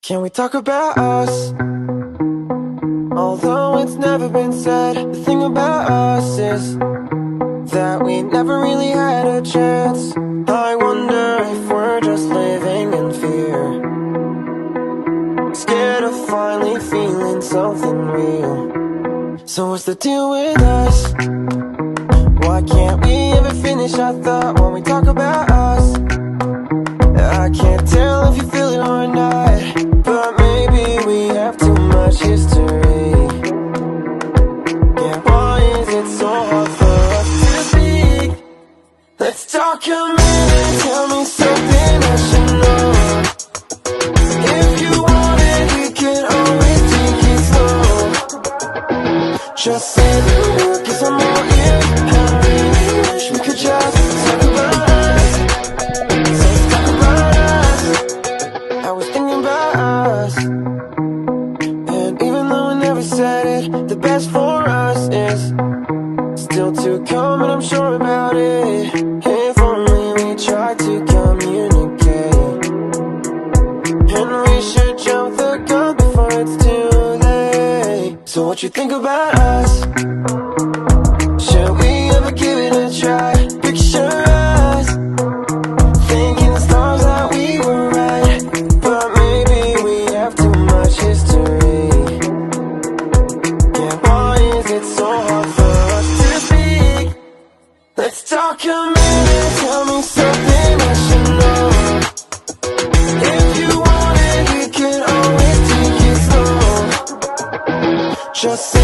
Can we talk about us? Although it's never been said, the thing about us is that we never really had a chance. I wonder if we're just living in fear, scared of finally feeling something real. So what's the deal with us? Why can't we ever finish our thought when we talk about us? I can't tell if you feel it or not, but maybe we have too much history. Yeah, why is it so hard for us to speak? Let's talk a minute, tell me something I should know. If you want it, we can always take it slow. Just say the word, 'cause I'm all ears. I really wish we could just talk about us. So let's talk about us. I was thinking about us, and even though I never said it, the best for us is still to come, and I'm sure about it. If only we tried to communicate, and we should jump the gun before it's too late. So what you think about us? Should we ever give it a try? Picture us thinking the stars that we were right, but maybe we have too much history. Yeah, why is it so hard for us to speak? Let's talk a minute, tell me something I should know. If you want it, we can always take it slow. Just